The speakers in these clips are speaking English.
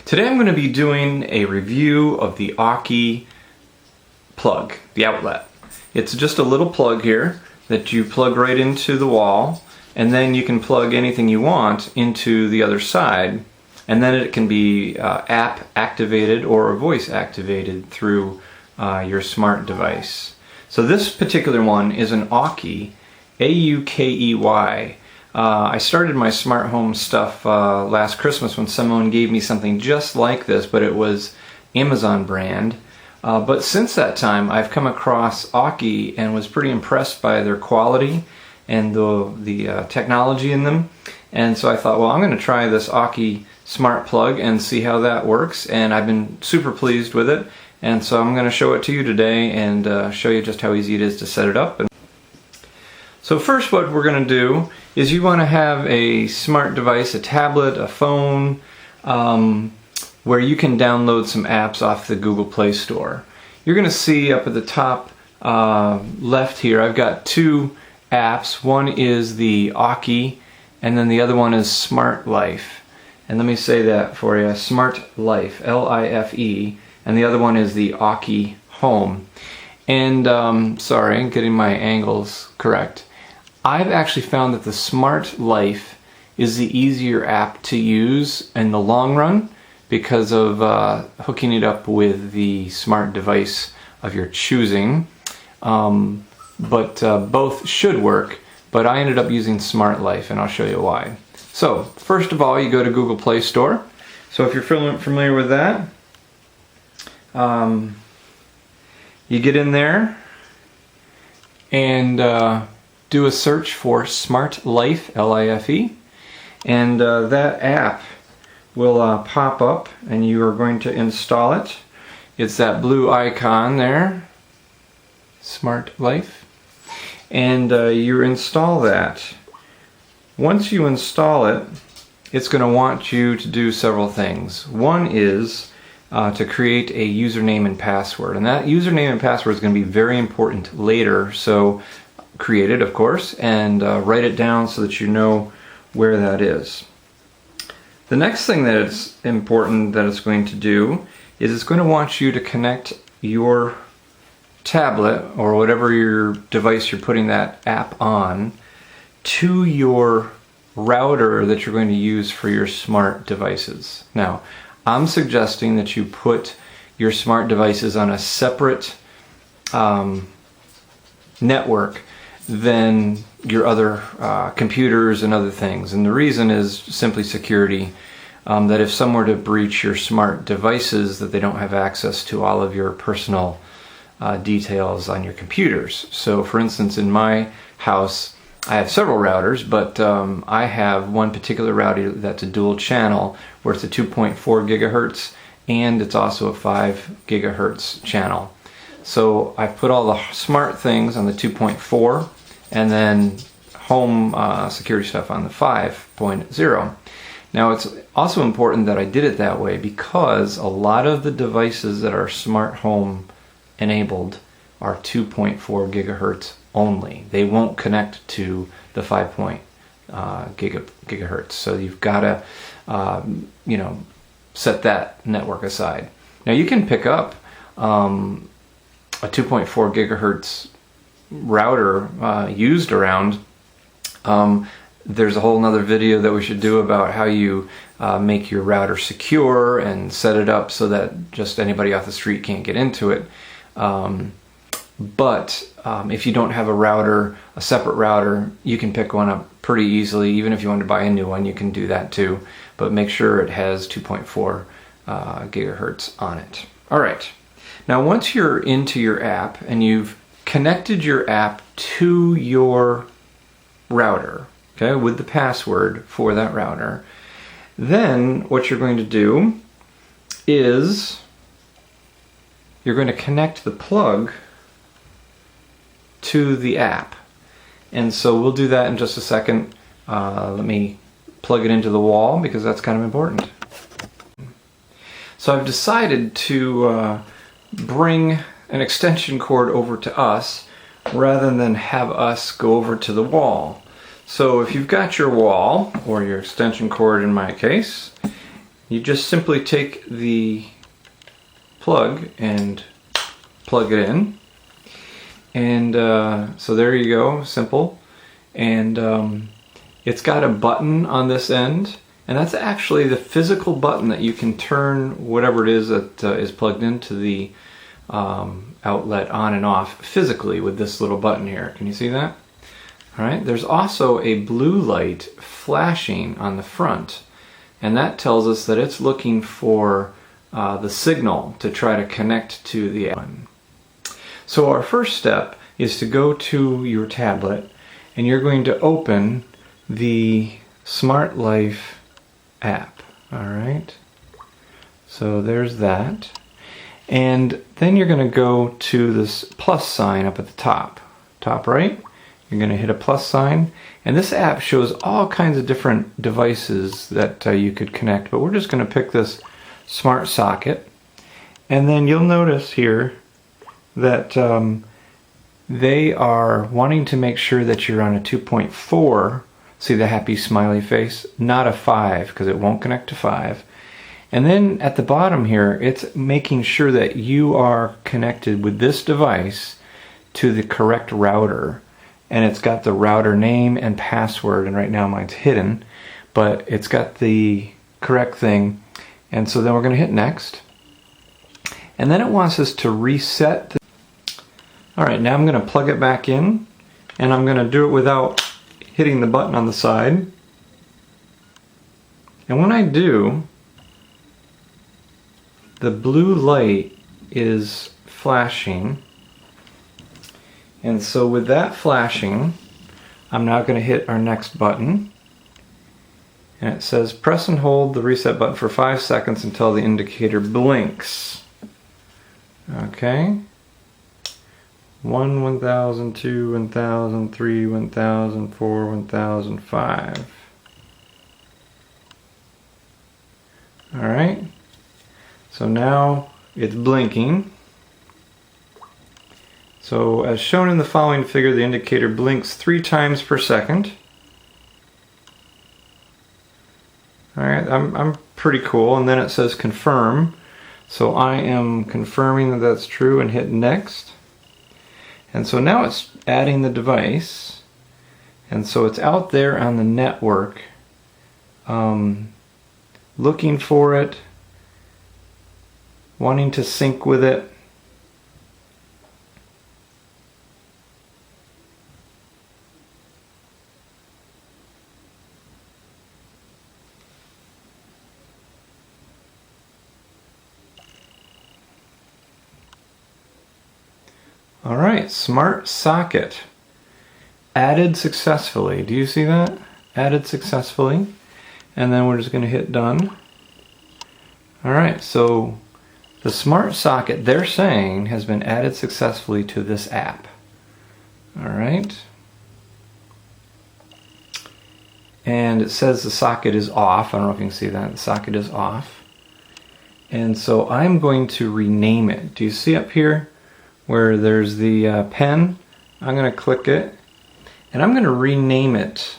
Today I'm going to be doing a review of the Aukey plug, the outlet. It's just a little plug here that you plug right into the wall, and then you can plug anything you want into the other side, and then it can be app activated or voice activated through your smart device. So this particular one is an Aukey, A-U-K-E-Y. I started my smart home stuff last Christmas when someone gave me something just like this, but it was Amazon brand. But since that time, I've come across Aukey and was pretty impressed by their quality and the technology in them. And so I thought, well, I'm going to try this Aukey smart plug and see how that works. And I've been super pleased with it. And so I'm going to show it to you today and show you just how easy it is to set it up. So first, what we're going to do is you want to have a smart device, a tablet, a phone, where you can download some apps off the Google Play Store. You're going to see up at the top left here, I've got two apps. One is the Aukey, and then the other one is Smart Life. And let me say that for you, Smart Life, L-I-F-E, and the other one is the Aukey Home. And sorry, I'm getting my angles correct. I've actually found that the Smart Life is the easier app to use in the long run because of hooking it up with the smart device of your choosing. But both should work, but I ended up using Smart Life, and I'll show you why. So first of all, you go to Google Play Store. So if you're familiar with that, you get in there and do a search for Smart Life, L-I-F-E, and that app will pop up and you are going to install it. It's that blue icon there, Smart Life, and you install that. Once you install it, it's going to want you to do several things. One is to create a username and password, and that username and password is going to be very important later, so create it, of course, and write it down so that you know where that is. The next thing that it's important that it's going to do is it's going to want you to connect your tablet or whatever your device you're putting that app on to your router that you're going to use for your smart devices. Now, I'm suggesting that you put your smart devices on a separate network than your other computers and other things. And the reason is simply security, that if someone were to breach your smart devices, that they don't have access to all of your personal details on your computers. So for instance, in my house, I have several routers, but I have one particular router that's a dual channel where it's a 2.4 gigahertz and it's also a 5 gigahertz channel. So I've put all the smart things on the 2.4 and then home security stuff on the 5.0. Now it's also important that I did it that way because a lot of the devices that are smart home enabled are 2.4 gigahertz only. They won't connect to the 5 gigahertz. So you've got to set that network aside. Now you can pick up a 2.4 gigahertz router used around. There's a whole nother video that we should do about how you make your router secure and set it up so that just anybody off the street can't get into it. But if you don't have a separate router, you can pick one up pretty easily. Even if you want to buy a new one, you can do that too. But make sure it has 2.4 gigahertz on it. All right. Now once you're into your app and you've connected your app to your router, okay, with the password for that router, then what you're going to do is you're going to connect the plug to the app. And so we'll do that in just a second. Let me plug it into the wall because that's kind of important. So I've decided to bring an extension cord over to us rather than have us go over to the wall. So if you've got your wall, or your extension cord in my case, you just simply take the plug and plug it in. And so there you go, simple. And it's got a button on this end, and that's actually the physical button that you can turn whatever it is that is plugged into the outlet on and off physically with this little button here. Can you see that? All right, there's also a blue light flashing on the front, and that tells us that it's looking for the signal to try to connect to the button. So our first step is to go to your tablet, and you're going to open the Smart Life app. All right, so there's that. And then you're going to go to this plus sign up at the top right. You're going to hit a plus sign, and this app shows all kinds of different devices that you could connect, but we're just going to pick this smart socket. And then you'll notice here that they are wanting to make sure that you're on a 2.4, see the happy smiley face, not a 5, because it won't connect to 5. And then at the bottom here, it's making sure that you are connected with this device to the correct router. And it's got the router name and password, and right now mine's hidden, but it's got the correct thing. And so then we're going to hit next. And then it wants us to reset. Alright, now I'm going to plug it back in, and I'm going to do it without hitting the button on the side. And when I do, the blue light is flashing. And so with that flashing, I'm now going to hit our next button. And it says press and hold the reset button for 5 seconds until the indicator blinks. Okay. 1, 1000, 2, 1000, 3, 1000, 4, 1005. Alright. So now it's blinking. So as shown in the following figure, the indicator blinks 3 times per second. Alright, I'm pretty cool. And then it says confirm. So I am confirming that that's true and hit next. And so now it's adding the device. And so it's out there on the network looking for it, wanting to sync with it. Alright, smart socket. Added successfully. Do you see that? Added successfully. And then we're just going to hit done. Alright, so the smart socket, they're saying, has been added successfully to this app. Alright. And it says the socket is off. I don't know if you can see that. The socket is off. And so I'm going to rename it. Do you see up here where there's the pen? I'm going to click it. And I'm going to rename it.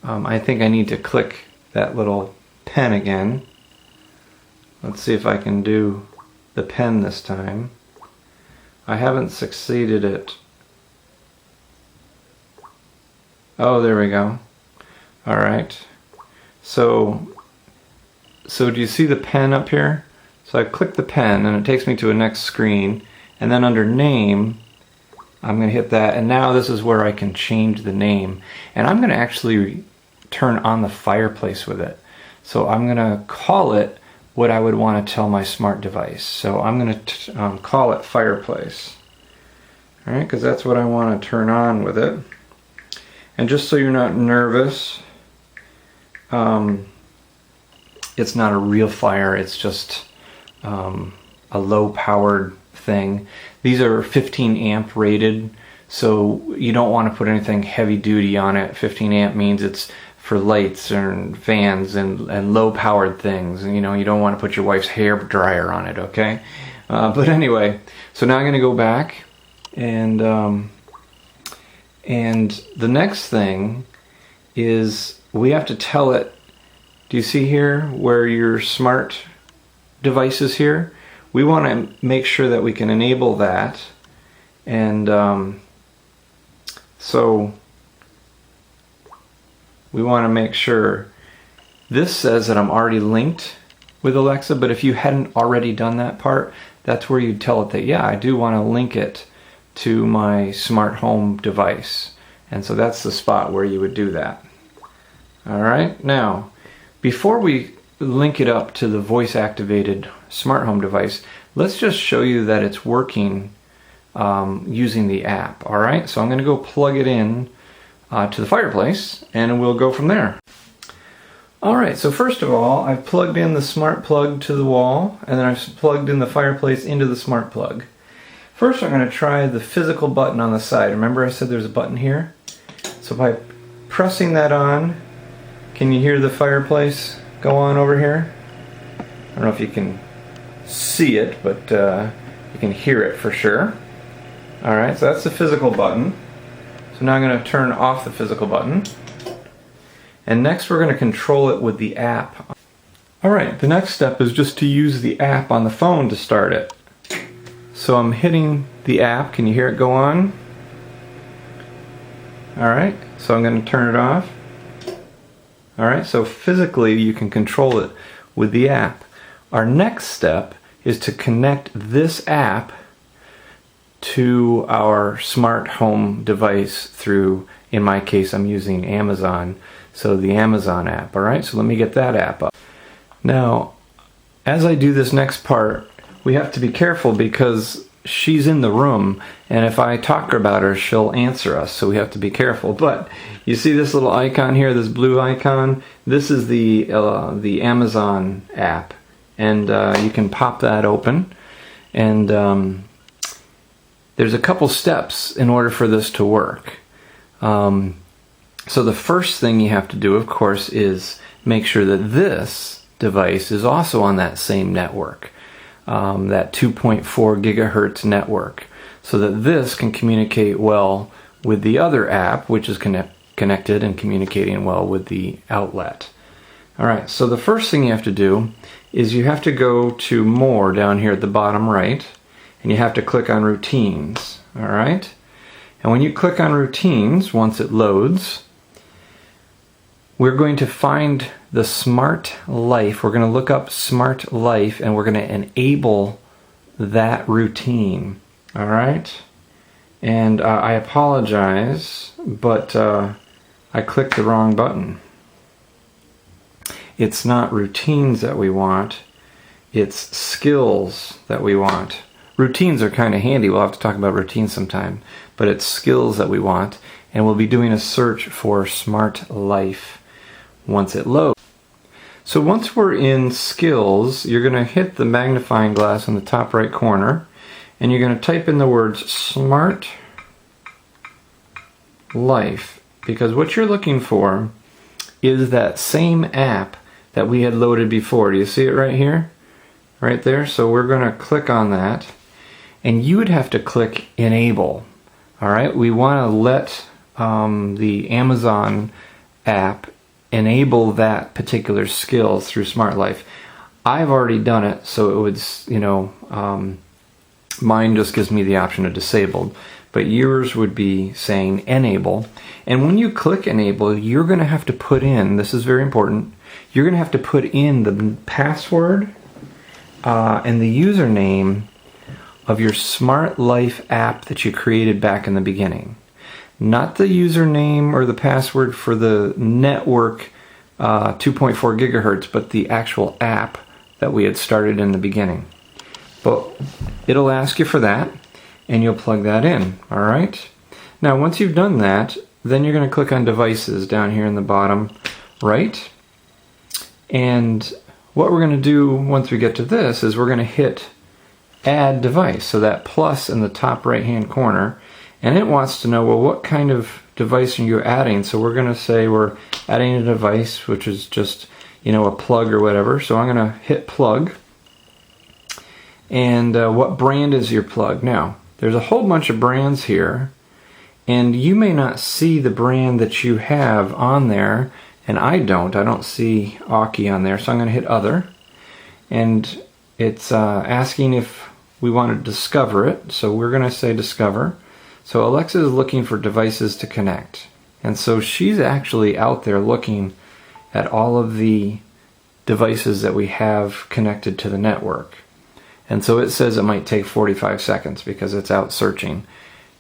I think I need to click that little pen again. Let's see if I can do the pen this time. I haven't succeeded it. Oh, there we go. Alright. So do you see the pen up here? So I click the pen and it takes me to a next screen, and then under name I'm going to hit that, and now this is where I can change the name, and I'm going to actually turn on the fireplace with it. So I'm going to call it what I would want to tell my smart device. So I'm going to call it fireplace. Alright, because that's what I want to turn on with it. And just so you're not nervous, it's not a real fire, it's just a low powered thing. These are 15 amp rated, so you don't want to put anything heavy duty on it. 15 amp means it's for lights and fans and low powered things. And, you know, you don't want to put your wife's hair dryer on it, okay? But anyway, so now I'm going to go back, and the next thing is we have to tell it, do you see here where your smart device is here? We want to make sure that we can enable that, and so we want to make sure. This says that I'm already linked with Alexa, but if you hadn't already done that part, that's where you'd tell it that, yeah, I do want to link it to my smart home device. And so that's the spot where you would do that. Alright, now, before we link it up to the voice-activated smart home device, let's just show you that it's working using the app. Alright, so I'm going to go plug it in to the fireplace, and we'll go from there. Alright, so first of all, I've plugged in the smart plug to the wall, and then I've plugged in the fireplace into the smart plug. First I'm going to try the physical button on the side. Remember I said there's a button here? So by pressing that on, can you hear the fireplace go on over here? I don't know if you can see it, but you can hear it for sure. Alright, so that's the physical button. So now I'm going to turn off the physical button. And next we're going to control it with the app. Alright, the next step is just to use the app on the phone to start it. So I'm hitting the app. Can you hear it go on? Alright, so I'm going to turn it off. Alright, so physically you can control it with the app. Our next step is to connect this app to our smart home device through, in my case I'm using Amazon, so the Amazon app. Alright, so let me get that app up. Now, as I do this next part, we have to be careful because she's in the room, and if I talk about her, she'll answer us, so we have to be careful. But you see this little icon here, this blue icon? This is the Amazon app, and you can pop that open, and there's a couple steps in order for this to work. So the first thing you have to do, of course, is make sure that this device is also on that same network, that 2.4 gigahertz network, so that this can communicate well with the other app, which is connected and communicating well with the outlet. Alright, so the first thing you have to do is you have to go to More down here at the bottom right, and you have to click on Routines. Alright? And when you click on Routines, once it loads, we're going to find the Smart Life. We're going to look up Smart Life, and we're going to enable that routine. Alright? And I apologize, but I clicked the wrong button. It's not routines that we want, it's skills that we want. Routines are kind of handy, we'll have to talk about routines sometime, but it's skills that we want, and we'll be doing a search for Smart Life once it loads. So once we're in skills, you're going to hit the magnifying glass in the top right corner, and you're going to type in the words Smart Life, because what you're looking for is that same app that we had loaded before. Do you see it right here? Right there? So we're going to click on that, and you would have to click Enable. Alright, we want to let the Amazon app enable that particular skill through Smart Life. I've already done it, so it would, mine just gives me the option of disabled, but yours would be saying Enable. And when you click Enable, you're going to have to put in, this is very important, you're going to have to put in the password and the username of your Smart Life app that you created back in the beginning. Not the username or the password for the network 2.4 gigahertz, but the actual app that we had started in the beginning. But it'll ask you for that, and you'll plug that in. Alright? Now once you've done that, then you're going to click on Devices down here in the bottom right. And what we're going to do once we get to this is we're going to hit Add Device, so that plus in the top right hand corner, and it wants to know, well, what kind of device are you adding? So we're going to say we're adding a device which is just, a plug or whatever. So I'm going to hit plug. And what brand is your plug? Now, there's a whole bunch of brands here, And you may not see the brand that you have on there, and I don't see Aukey on there, so I'm going to hit Other. And it's asking if we want to discover it, so we're going to say Discover. So Alexa is looking for devices to connect. And so she's actually out there looking at all of the devices that we have connected to the network. And so it says it might take 45 seconds because it's out searching.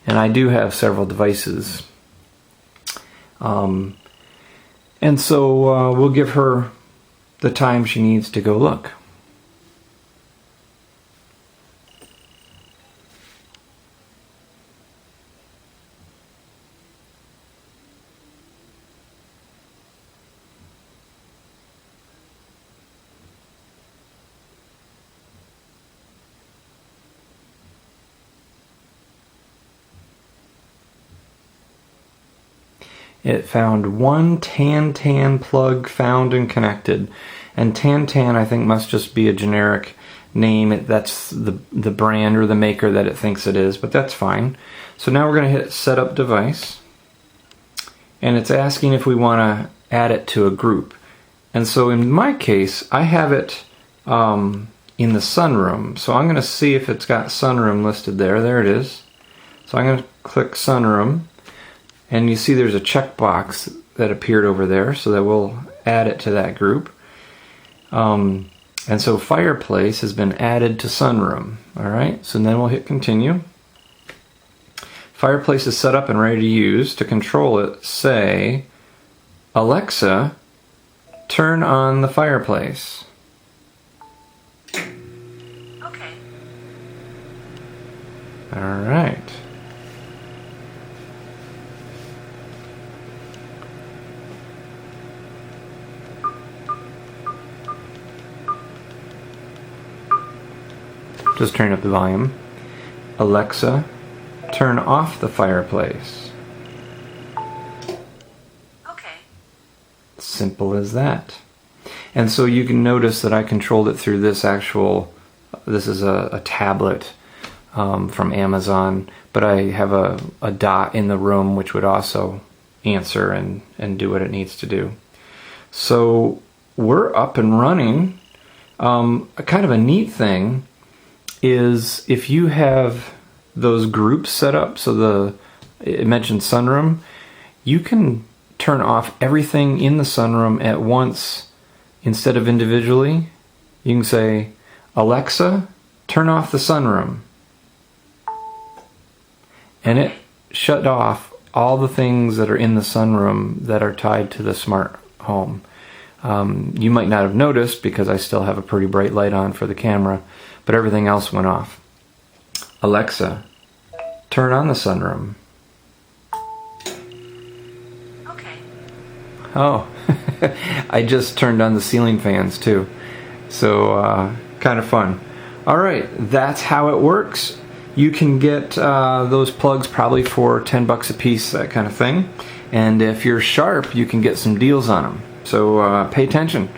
And I do have several devices. And so we'll give her the time she needs to go look. It found one Tan plug found and connected. And Tan I think must just be a generic name. That's the brand or the maker that it thinks it is, but that's fine. So now we're going to hit Set Up Device. And it's asking if we want to add it to a group. And so in my case, I have it in the sunroom. So I'm going to see if it's got sunroom listed there. There it is. So I'm going to click sunroom. And you see there's a checkbox that appeared over there, so that we'll add it to that group. And so fireplace has been added to sunroom. Alright, so then we'll hit continue. Fireplace is set up and ready to use. To control it, say, Alexa, turn on the fireplace. Okay. Alright. Just turn up the volume. Alexa, turn off the fireplace. Okay. Simple as that. And so you can notice that I controlled it through this is a tablet from Amazon, but I have a dot in the room which would also answer and do what it needs to do. So we're up and running. Kind of a neat thing is if you have those groups set up, so it mentioned sunroom, you can turn off everything in the sunroom at once instead of individually. You can say, Alexa, turn off the sunroom. And it shut off all the things that are in the sunroom that are tied to the smart home. You might not have noticed because I still have a pretty bright light on for the camera, but everything else went off. Alexa, turn on the sunroom. Okay. Oh, I just turned on the ceiling fans too. So kind of fun. Alright, that's how it works. You can get those plugs probably for $10 a piece, that kind of thing. And if you're sharp, you can get some deals on them. So pay attention.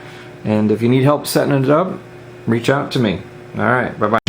And if you need help setting it up, reach out to me. Alright, bye-bye.